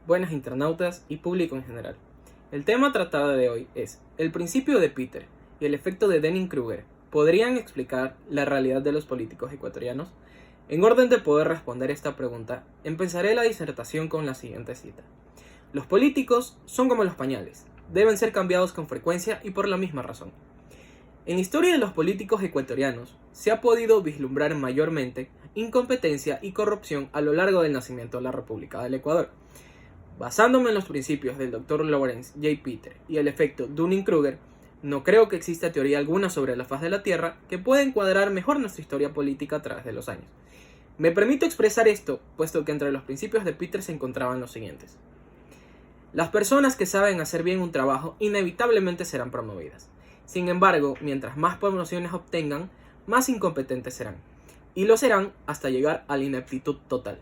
buenas internautas y público en general. El tema tratado de hoy es el principio de Peter y el efecto de Dunning-Kruger. ¿Podrían explicar la realidad de los políticos ecuatorianos? En orden de poder responder esta pregunta, empezaré la disertación con la siguiente cita. Los políticos son como los pañales, deben ser cambiados con frecuencia y por la misma razón. En la historia de los políticos ecuatorianos se ha podido vislumbrar mayormente incompetencia y corrupción a lo largo del nacimiento de la República del Ecuador. Basándome en los principios del Dr. Lawrence J. Peter y el efecto Dunning-Kruger, no creo que exista teoría alguna sobre la faz de la Tierra que pueda encuadrar mejor nuestra historia política a través de los años. Me permito expresar esto, puesto que entre los principios de Peter se encontraban los siguientes. Las personas que saben hacer bien un trabajo inevitablemente serán promovidas. Sin embargo, mientras más promociones obtengan, más incompetentes serán. Y lo serán hasta llegar a la ineptitud total.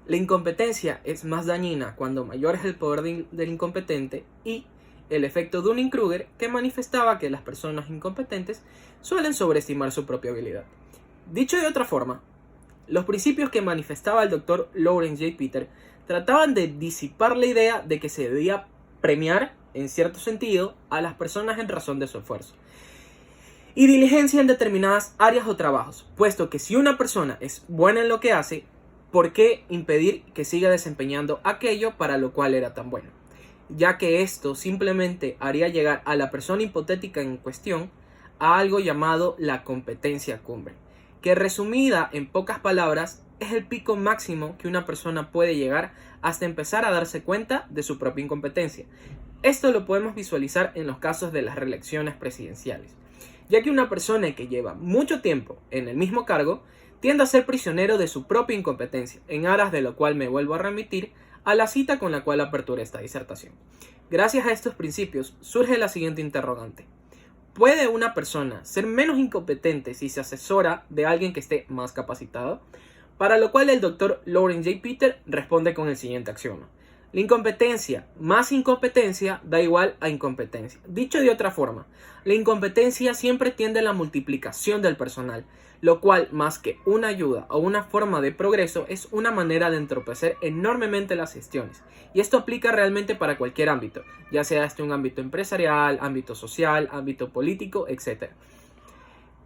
La incompetencia es más dañina cuando mayor es el poder del incompetente y el efecto Dunning-Kruger que manifestaba que las personas incompetentes suelen sobreestimar su propia habilidad. Dicho de otra forma, los principios que manifestaba el Dr. Lawrence J. Peter trataban de disipar la idea de que se debía premiar, en cierto sentido, a las personas en razón de su esfuerzo y diligencia en determinadas áreas o trabajos, puesto que si una persona es buena en lo que hace, ¿por qué impedir que siga desempeñando aquello para lo cual era tan bueno? Ya que esto simplemente haría llegar a la persona hipotética en cuestión a algo llamado la competencia cumbre, que resumida en pocas palabras es el pico máximo que una persona puede llegar hasta empezar a darse cuenta de su propia incompetencia. Esto lo podemos visualizar en los casos de las reelecciones presidenciales, ya que una persona que lleva mucho tiempo en el mismo cargo tiende a ser prisionero de su propia incompetencia, en aras de lo cual me vuelvo a remitir a la cita con la cual aperturé esta disertación. Gracias a estos principios surge la siguiente interrogante. ¿Puede una persona ser menos incompetente si se asesora de alguien que esté más capacitado? Para lo cual el Dr. Lawrence J. Peter responde con el siguiente axioma. La incompetencia más incompetencia da igual a incompetencia. Dicho de otra forma, la incompetencia siempre tiende a la multiplicación del personal, lo cual, más que una ayuda o una forma de progreso, es una manera de entorpecer enormemente las gestiones. Y esto aplica realmente para cualquier ámbito, ya sea un ámbito empresarial, ámbito social, ámbito político, etc.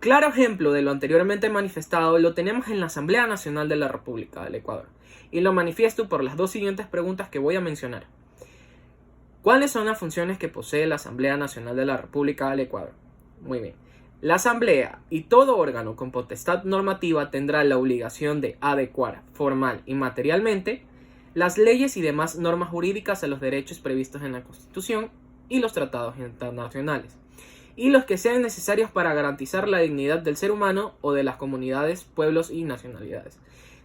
Claro ejemplo de lo anteriormente manifestado lo tenemos en la Asamblea Nacional de la República del Ecuador, y lo manifiesto por las dos siguientes preguntas que voy a mencionar. ¿Cuáles son las funciones que posee la Asamblea Nacional de la República del Ecuador? Muy bien. La Asamblea y todo órgano con potestad normativa tendrá la obligación de adecuar formal y materialmente las leyes y demás normas jurídicas a los derechos previstos en la Constitución y los tratados internacionales, y los que sean necesarios para garantizar la dignidad del ser humano o de las comunidades, pueblos y nacionalidades.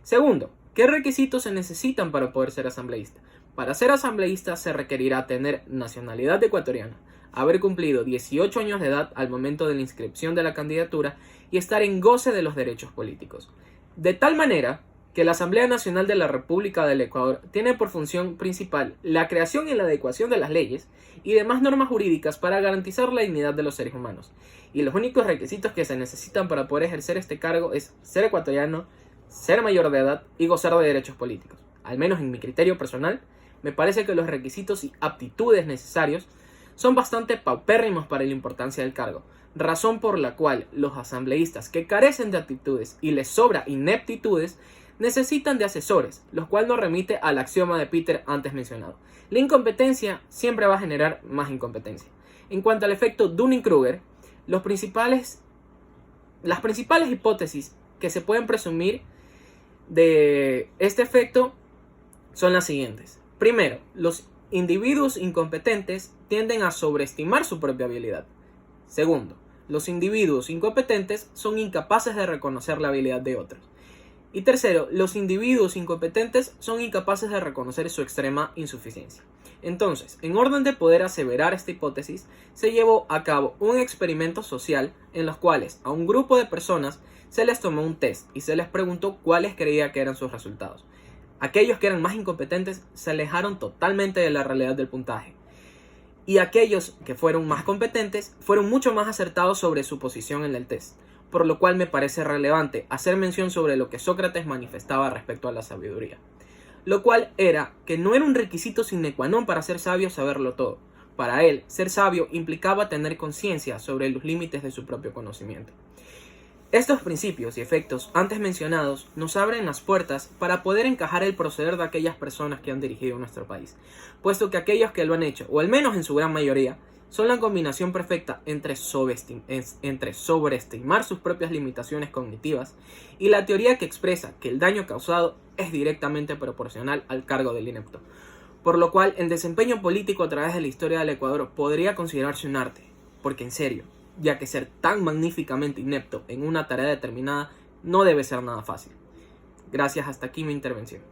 Segundo, ¿qué requisitos se necesitan para poder ser asambleísta? Para ser asambleísta se requerirá tener nacionalidad ecuatoriana, haber cumplido 18 años de edad al momento de la inscripción de la candidatura y estar en goce de los derechos políticos. De tal manera que la Asamblea Nacional de la República del Ecuador tiene por función principal la creación y la adecuación de las leyes y demás normas jurídicas para garantizar la dignidad de los seres humanos. Y los únicos requisitos que se necesitan para poder ejercer este cargo es ser ecuatoriano, ser mayor de edad y gozar de derechos políticos. Al menos en mi criterio personal, me parece que los requisitos y aptitudes necesarios son bastante paupérrimos para la importancia del cargo, razón por la cual los asambleístas que carecen de aptitudes y les sobra ineptitudes necesitan de asesores, lo cual nos remite al axioma de Peter antes mencionado. La incompetencia siempre va a generar más incompetencia. En cuanto al efecto Dunning-Kruger, las principales hipótesis que se pueden presumir de este efecto son las siguientes. Primero, los individuos incompetentes tienden a sobreestimar su propia habilidad. Segundo, los individuos incompetentes son incapaces de reconocer la habilidad de otros. Y tercero, los individuos incompetentes son incapaces de reconocer su extrema insuficiencia. Entonces, en orden de poder aseverar esta hipótesis, se llevó a cabo un experimento social en los cuales a un grupo de personas se les tomó un test y se les preguntó cuáles creía que eran sus resultados. Aquellos que eran más incompetentes se alejaron totalmente de la realidad del puntaje, y aquellos que fueron más competentes fueron mucho más acertados sobre su posición en el test, por lo cual me parece relevante hacer mención sobre lo que Sócrates manifestaba respecto a la sabiduría. lo cual era que no era un requisito sine qua non para ser sabio saberlo todo. Para él, ser sabio implicaba tener conciencia sobre los límites de su propio conocimiento. Estos principios y efectos antes mencionados nos abren las puertas para poder encajar el proceder de aquellas personas que han dirigido nuestro país, puesto que aquellos que lo han hecho, o al menos en su gran mayoría, son la combinación perfecta entre sobreestimar sus propias limitaciones cognitivas y la teoría que expresa que el daño causado es directamente proporcional al cargo del inepto, por lo cual el desempeño político a través de la historia del Ecuador podría considerarse un arte, porque en serio, ya que ser tan magníficamente inepto en una tarea determinada no debe ser nada fácil. Gracias, hasta aquí mi intervención.